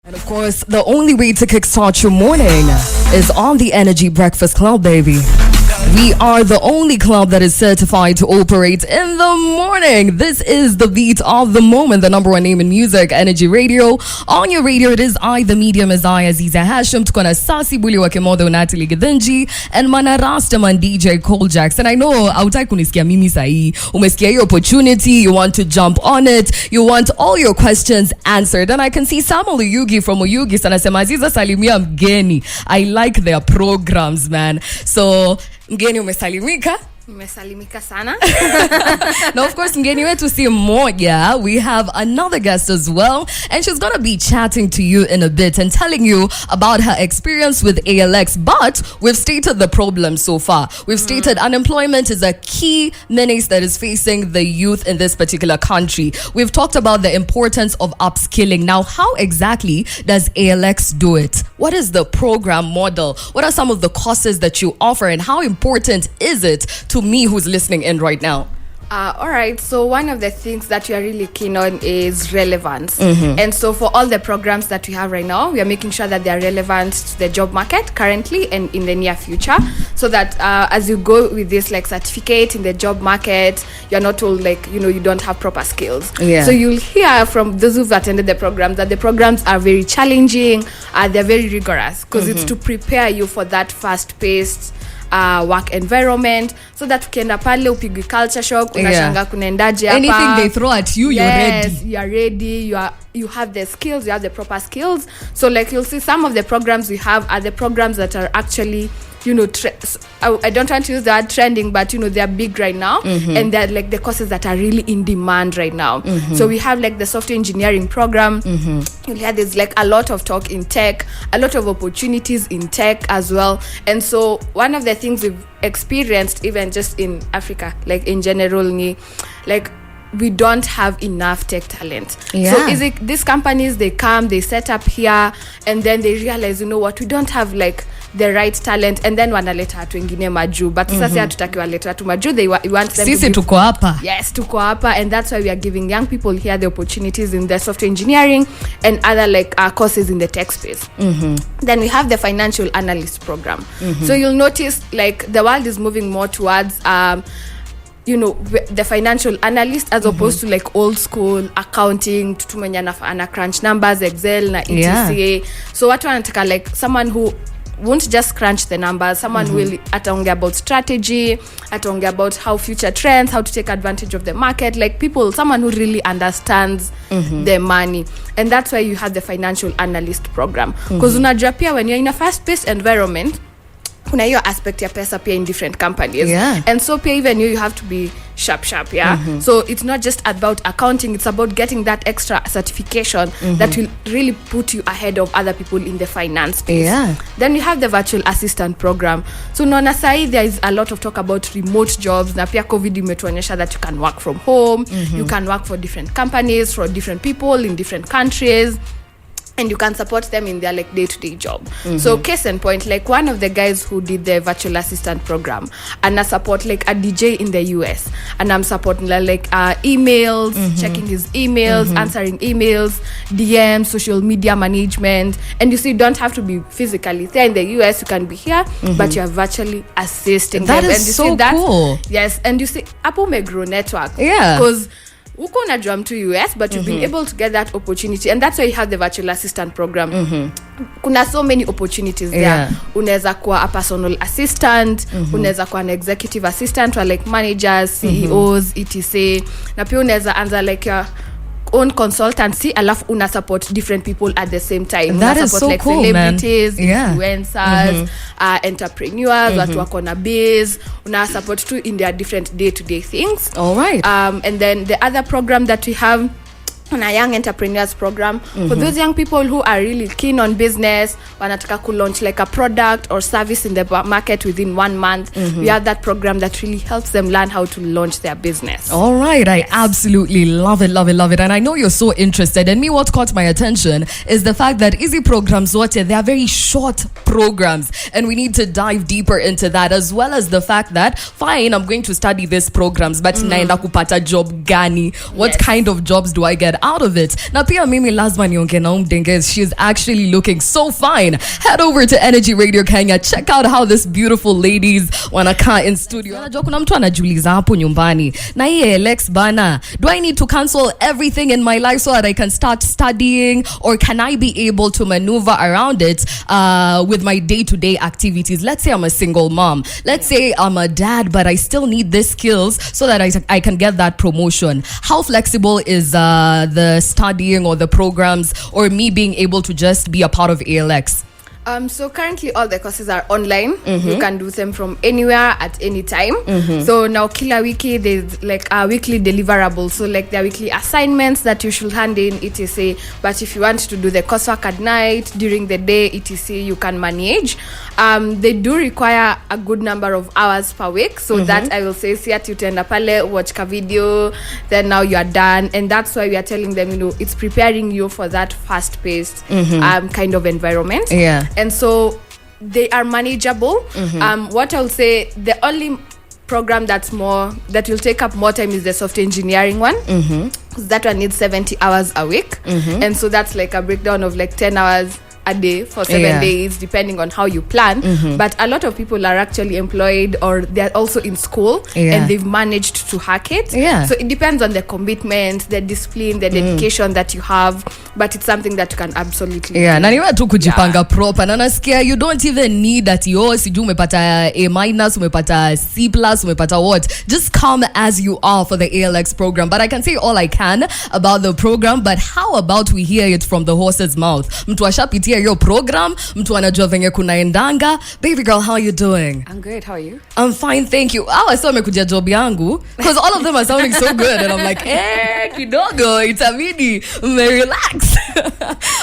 And of course, the only way to kickstart your morning is on the Energy Breakfast Club, baby. We are the only club that is certified to operate in the morning. This is the beat of the moment, the number one name in music, Energy Radio. On your radio, it is I, the medium, is I, Aziza Hashim. Tukona Sasi Buli wa Kimodo, Natalie Gidinji, and Mana Rastaman, DJ Cole Jackson. I know, autai kunisikia mimi sahi. Umesikia your opportunity, you want to jump on it, you want all your questions answered. And I can see Samuel Uyugi from Uyugi, anasema Aziza salimia mgeni. I like their programs, man. So, mgeni umesalimika? Umesalimika sana. Now, of course, mgeni wetu si moja. We have another guest as well. And she's going to be chatting to you in a bit and telling you about her experience with ALX. But we've stated the problem so far. We've stated unemployment is a key menace that is facing the youth in this particular country. We've talked about the importance of upskilling. Now, how exactly does ALX do it? What is the program model? What are some of the courses that you offer? And how important is it to me who's listening in right now? All right, so one of the things that we are really keen on is relevance. And so for all the programs that we have right now, we are making sure that they are relevant to the job market currently and in the near future, so that as you go with this like certificate in the job market, you're not told like, you don't have proper skills. So you'll hear from those who've attended the program that the programs are very challenging, they're very rigorous, because it's to prepare you for that fast-paced work environment, so that ukienda pale upigwi culture shock, unashanga kunaendaje hapa. Anything they throw at you, you're ready. You are ready. You have the skills, you have the proper skills. So like you'll see some of the programs we have are the programs that are actually I don't want to use that trending, but they're big right now, and they're like the courses that are really in demand right now. So we have like the software engineering program. You'll hear there's like a lot of talk in tech, a lot of opportunities in tech as well. And so one of the things we've experienced even just in Africa, like in general, like we don't have enough tech talent. So is it these companies, they come, they set up here, and then they realize, what, we don't have like the right talent, and then wanaleta watu wengine maju, but sasa hatutaki waleta watu maju. They want them sisi tuko hapa. Yes, tuko hapa, and that's why we are giving young people here the opportunities in the software engineering and other like courses in the tech space. Then we have the financial analyst program. So you'll notice like the world is moving more towards the financial analyst as opposed to like old school accounting, tutu mwenye ana crunch numbers, Excel na ETCA. So watu wanataka like someone who won't just crunch the numbers, someone who will ataongea about strategy, ataongea about how future trends, how to take advantage of the market, like someone who really understands the money. And that's why you have the financial analyst program, because unajua pia when you're in a fast-paced environment, kuna hiyo aspect ya pesa pia in different companies, and so pia even you have to be sharp, so it's not just about accounting, it's about getting that extra certification that will really put you ahead of other people in the finance space. Then you have the virtual assistant program. So naona sahi there is a lot of talk about remote jobs, na pia COVID imetuonyesha that you can work from home, you can work for different companies, for different people in different countries, and you can support them in their like day-to-day job. So case in point, like one of the guys who did the virtual assistant program, and I support like a DJ in the US, and I'm supporting like emails, checking his emails, answering emails, DMs, social media management. And you see, you don't have to be physically there in the US, you can be here, but you're virtually assisting that them. Is and you so see that, cool. Yes, and you see Apple Megro network, because uko unajua mtu US, but you've been able to get that opportunity, and that's why you have the virtual assistant program. Kuna so many opportunities there. Unaweza kuwa a personal assistant, unaweza kuwa an executive assistant or like managers, CEOs, etc. Na pia unaweza anza like your own consultancy, alafu una support different people at the same time. That is so like cool, celebrities, man. Influencers, entrepreneurs, watu wako na biz, una support too in their different day-to-day things. All right. And then the other program that we have on a young entrepreneurs program, for those young people who are really keen on business, wanataka ku launch like a product or service in the market within 1 month, we have that program that really helps them learn how to launch their business. All right, I absolutely love it. And I know you're so interested. And me, what caught my attention is the fact that easy programs, they are very short programs, and we need to dive deeper into that, as well as the fact that, fine, I'm going to study these programs, but naenda kupata job gani? What kind of jobs do I get out of it. Na pia mimi lazima niongee na Umdengez. She's actually looking so fine. Head over to Energy Radio Kenya. Check out how this beautiful ladies wanakaa in studio. Najua kuna mtu anajiuliza hapo nyumbani. Na hii Alex bana, do I need to cancel everything in my life so that I can start studying, or can I be able to maneuver around it with my day-to-day activities? Let's say I'm a single mom. Let's say I'm a dad, but I still need these skills so that I can get that promotion. How flexible is the studying or the programs, or me being able to just be a part of ALX? So currently all the courses are online. You can do them from anywhere at any time. So now kila wiki there's like a weekly deliverable. So like there are weekly assignments that you should hand in, etc. But if you want to do the coursework at night, during the day, etc., you can manage. They do require a good number of hours per week. So that I will say, see at utenda pale, watch ka video, then now you are done. And that's why we are telling them, it's preparing you for that fast-paced kind of environment. Yeah. And so they are manageable. What I'll say, the only program that will take up more time is the software engineering one. That one needs 70 hours a week. And so that's like a breakdown of like 10 hours a day for 7 days, depending on how you plan. But a lot of people are actually employed, or they're also in school, and they've managed to hack it. So it depends on the commitment, the discipline, the dedication that you have, but it's something that you can absolutely do. Na niwe tu kujipanga proper. Na nasikia you don't even need that siju umepata A-, umepata C+, umepata what. Just come as you are for the ALX program. But I can say all I can about the program, but how about we hear it from the horse's mouth? Mtu ashapitia your program, mtu anajua venye kunaendanga. Baby girl, how you doing? I'm good. How are you? I'm fine, thank you. I saw amekuja job yangu because all of them are sounding so good, and I'm like, kidogo itabidi relax.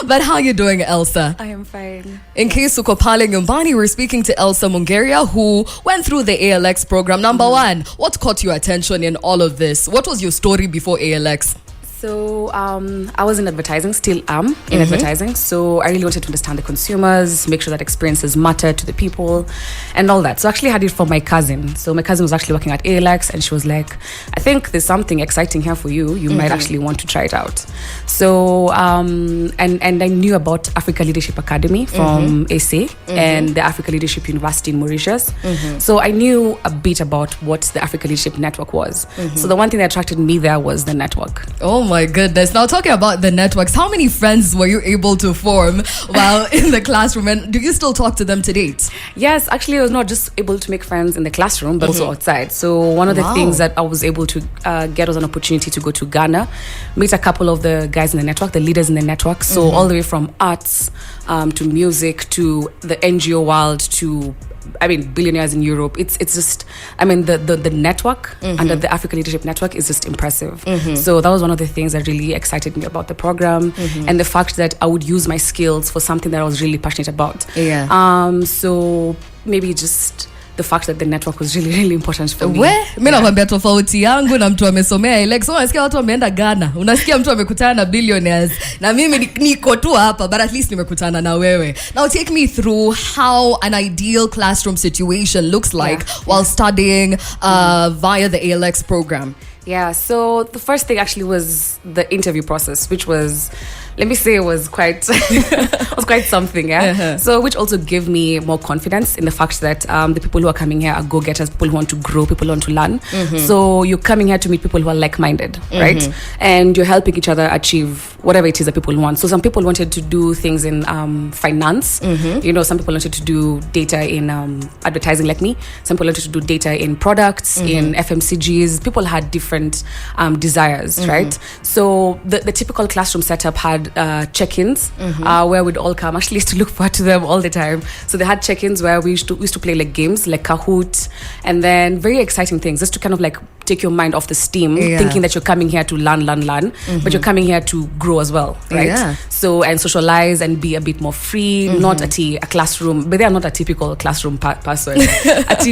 But how you doing, Elsa? I am fine. In case uko pale nyumbani, we're speaking to Elsa Mungeria, who went through the ALX program. Number one, what caught your attention in all of this? What was your story before ALX? So I was in advertising, still am in advertising. So I really wanted to understand the consumers, make sure that experiences matter to the people and all that. So I actually had it from my cousin. So my cousin was actually working at ALX, and she was like, I think there's something exciting here for you. You might actually want to try it out. So, and I knew about Africa Leadership Academy from SA and the Africa Leadership University in Mauritius. So I knew a bit about what the Africa Leadership Network was. So the one thing that attracted me there was the network. Oh my goodness. Now talking about the networks, how many friends were you able to form while in the classroom, and do you still talk to them to date? Yes, actually I was not just able to make friends in the classroom, but also outside. So one of the things that I was able to get was an opportunity to go to Ghana, meet a couple of the guys in the network, the leaders in the network. So all the way from arts to music to the NGO world to billionaires in Europe. It's just, the network under the Africa Leadership Network is just impressive. So that was one of the things that really excited me about the program, and the fact that I would use my skills for something that I was really passionate about. So maybe just the fact that the network was really, really important for me. Mimi nakwambia tofauti yangu na mtu amesomea Alex. Unasikia watu wameenda Ghana. Unasikia mtu amekutana na billionaires. Na mimi niko tu hapa, but at least nimekutana na wewe. Now take me through how an ideal classroom situation looks like while studying via the ALX program. Yeah, so the first thing actually was the interview process, which was, let me say, it was quite was quite something, So which also gave me more confidence in the fact that the people who are coming here are go-getters, people who want to grow, people who want to learn. So you're coming here to meet people who are like-minded, right? And you're helping each other achieve whatever it is that people want. So some people wanted to do things in finance. Some people wanted to do data in advertising like me. Some people wanted to do data in products, in FMCGs. People had different desires, right? So the typical classroom setup had check-ins where we'd all come. Actually, used to look forward to them all the time. So they had check-ins where we used to play like games like Kahoot, and then very exciting things just to kind of like take your mind off the steam, thinking that you're coming here to learn, but you're coming here to grow as well, right? So, and socialize and be a bit more free, not a classroom, but they are not a typical classroom person. No. But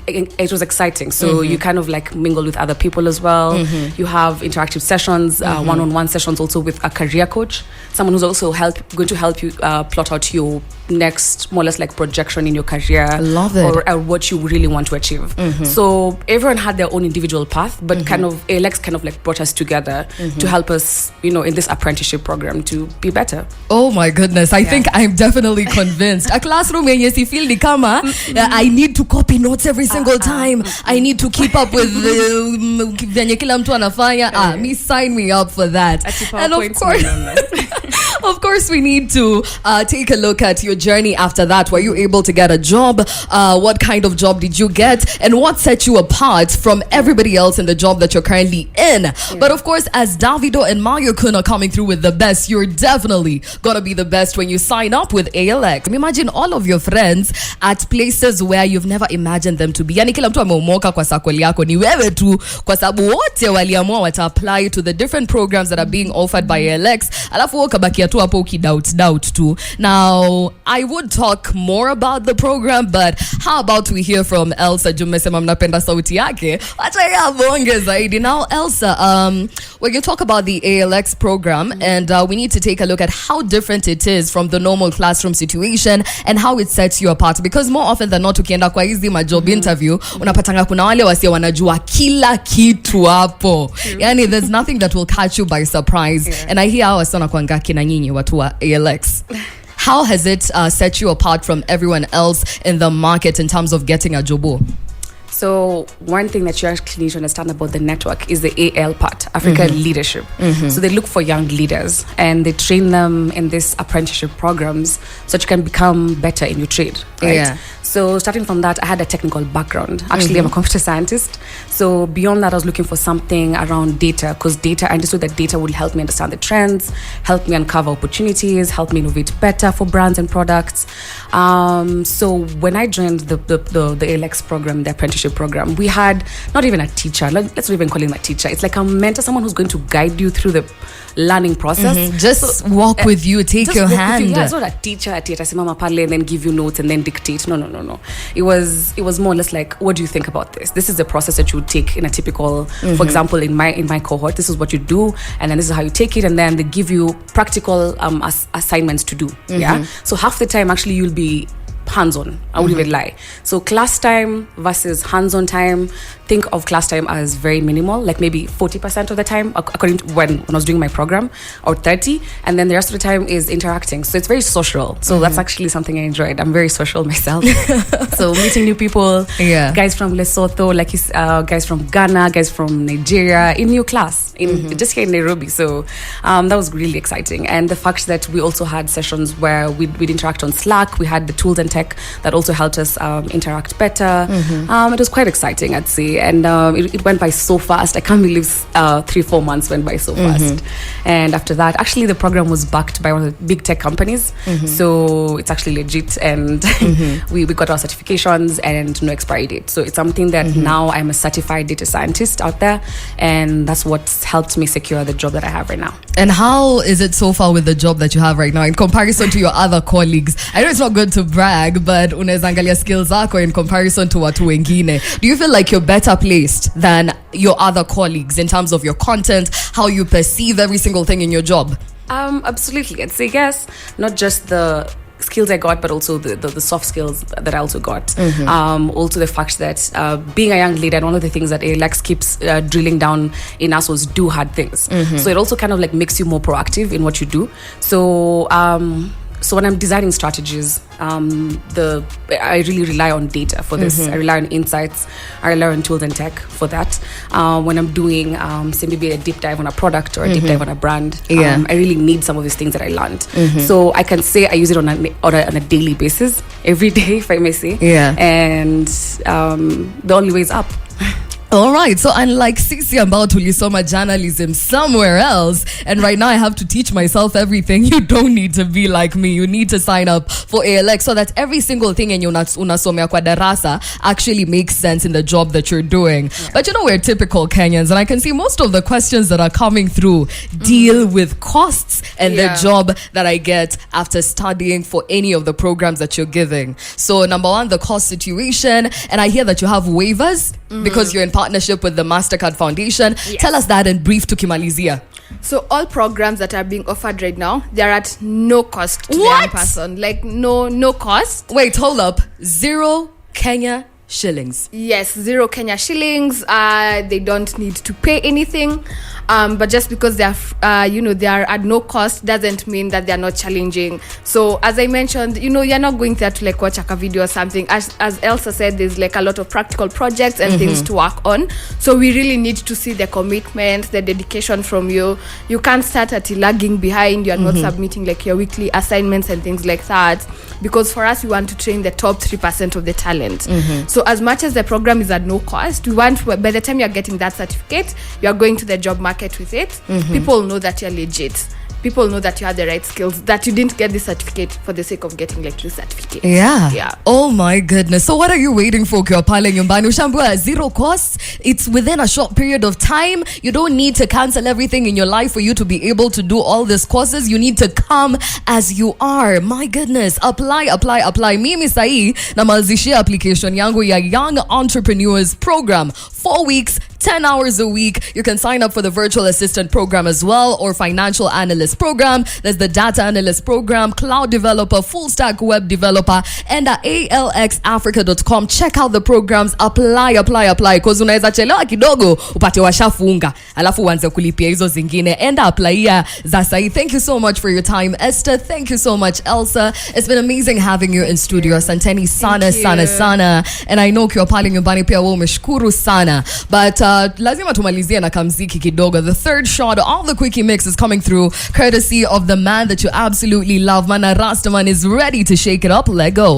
it was exciting. So you kind of like mingle with other people as well. You have interactive sessions, one-on-one sessions also with a career coach, someone who's also going to help you plot out your next more or less like projection in your career. I love it. Or what you really want to achieve. So everyone had their own individual path, but kind of ALX kind of like brought us together to help us, in this apprenticeship program to be better. Oh my goodness, I think I'm definitely convinced. A classroom yenye si feel ni kama I need to copy notes every single time. I need to keep up with venye kila mtu anafanya. Me sign me up for that. And of course we need to take a look at your journey after that. Were you able to get a job? What kind of job did you get? And what set you apart from everybody else in the job that you're currently in? But of course, as Davido and Mario Kun are coming through with the best, you're definitely gonna be the best when you sign up with ALX. Imagine all of your friends at places where you've never imagined them to be. Yani kila mtu ameumoka kwa sakoli yako ni wewe tu, kwa sababu wote waliamua wata apply to the different programs that are being offered by ALX. Alafu wakabakia tu hapo doubt tu. Now, I would talk more about the program, but how about we hear from Elsa? Jumesema mnapenda sauti yake. Wacha ya bonge zaidi. Now, Elsa, when you talk about the ALX program, and we need to take a look at how different it is from the normal classroom situation and how it sets you apart, because more often than not ukienda kwa hizi majob interview unapatanga kuna wale wasia wanajua kila kitu hapo. Yani there's nothing that will catch you by surprise. And I hear hawa sana kwanga kina nyinyi watu wa ALX. How has it set you apart from everyone else in the market in terms of getting a job? So one thing that you actually need to understand about the network is the AL part, Africa Leadership. So they look for young leaders and they train them in this apprenticeship programs so that you can become better in your trade, right? Yeah. So starting from that, I had a technical background. Actually, I'm a computer scientist. So beyond that, I was looking for something around data, because I understood that data would help me understand the trends, help me uncover opportunities, help me innovate better for brands and products. So when I joined the ALX program, the apprenticeship program, we had not even a teacher. Let's not even call him a teacher. It's like a mentor, someone who's going to guide you through the learning process. Just walk with you, take your hand. Yeah, it's not a teacher at simama pale and then give you notes and then dictate. No. It was more or less like, what do you think about this? This is the process that you would take in a typical, for example, in my cohort, this is what you do, and then this is how you take it, and then they give you practical assignments to do. Yeah. So half the time actually you'll be hands-on. I wouldn't even lie. So class time versus hands-on time, think of class time as very minimal, like maybe 40% of the time according to when I was doing my program, or 30, and then the rest of the time is interacting. So it's very social. So that's actually something I enjoyed. I'm very social myself. So meeting new people, guys from Lesotho, like guys from Ghana, guys from Nigeria, in new class, just here in Nairobi. So that was really exciting. And the fact that we also had sessions where we'd interact on Slack, we had the tools and tech that also helped us interact better. It was quite exciting, I'd say, and it went by so fast. I can't believe 3-4 months went by so fast. And after that, actually the program was backed by one of the big tech companies, so it's actually legit, and we got our certifications and no expiry date. So it's something that now I'm a certified data scientist out there, and that's what's helped me secure the job that I have right now. And how is it so far with the job that you have right now in comparison to your other colleagues? I know it's not good to brag, but unaweza angalia skills zako in comparison to watu wengine. Do you feel like you're better placed than your other colleagues in terms of your content, how you perceive every single thing in your job? Absolutely. I'd say yes. Not just the skills I got, but also the soft skills that I also got. Also the fact that being a young leader, and one of the things that ALX keeps drilling down in us was do hard things. So it also kind of like makes you more proactive in what you do. So when I'm designing strategies, I really rely on data for this. I rely on insights. I rely on tools and tech for that. When I'm doing, say maybe a deep dive on a product or a deep dive on a brand, I really need some of these things that I learned. So I can say I use it on a daily basis, every day, if I may say. And the only way is up. All right, so unlike Sisi ambao tulisoma journalism somewhere else, and right now I have to teach myself everything, you don't need to be like me. You need to sign up for ALX so that every single thing in unasomea kwa darasa actually makes sense in the job that you're doing. But you know, we're typical Kenyans, and I can see most of the questions that are coming through deal with costs and the job that I get after studying for any of the programs that you're giving. So number one, the cost situation, and I hear that you have waivers because you're in partnership with the MasterCard Foundation. Tell us that in brief tukimalizia. So all programs that are being offered right now, they're at no cost to the young person. Like no cost. Wait, hold up. 0 Kenya shillings. Yes, 0 Kenya shillings. They don't need to pay anything. But just because they are, they are at no cost doesn't mean that they are not challenging. So as I mentioned, you're not going there to like watch a video or something. As Elsa said, there's like a lot of practical projects and things to work on. So we really need to see the commitment, the dedication from you. You can't start at lagging behind. You're not submitting like your weekly assignments and things like that. Because for us, we want to train the top 3% of the talent. So as much as the program is at no cost, we want, by the time you're getting that certificate, you're going to the job market with it. People know that you're legit. People know that you have the right skills, that you didn't get this certificate for the sake of getting like this certificate. Yeah. Oh my goodness. So what are you waiting for? Pale nyumbani ushambua 0 cost. It's within a short period of time. You don't need to cancel everything in your life for you to be able to do all these courses. You need to come as you are. My goodness. Apply. Mimi sahi na malzishia application yangu ya Young Entrepreneurs Program. 4 weeks, 10 hours a week. You can sign up for the virtual assistant program as well, or financial analyst program. There's the data analyst program, cloud developer, full stack web developer, and alxafrica.com. Check out the programs. Apply. Cause unaweza chelewa kidogo upate washafunga alafu uanze kulipia hizo zingine. Enda apply za sahi. Thank you so much for your time, Esther. Thank you so much, Elsa. It's been amazing having you in studio. Asanteni sana. And I know ukiwa pale nyumbani pia wewe umeshukuru sana. But lazima tumalizie na kamziki kidogo. The third shot of the Quickie Mix is coming through, courtesy of the man that you absolutely love. Mana Rastaman is ready to shake it up. Let go.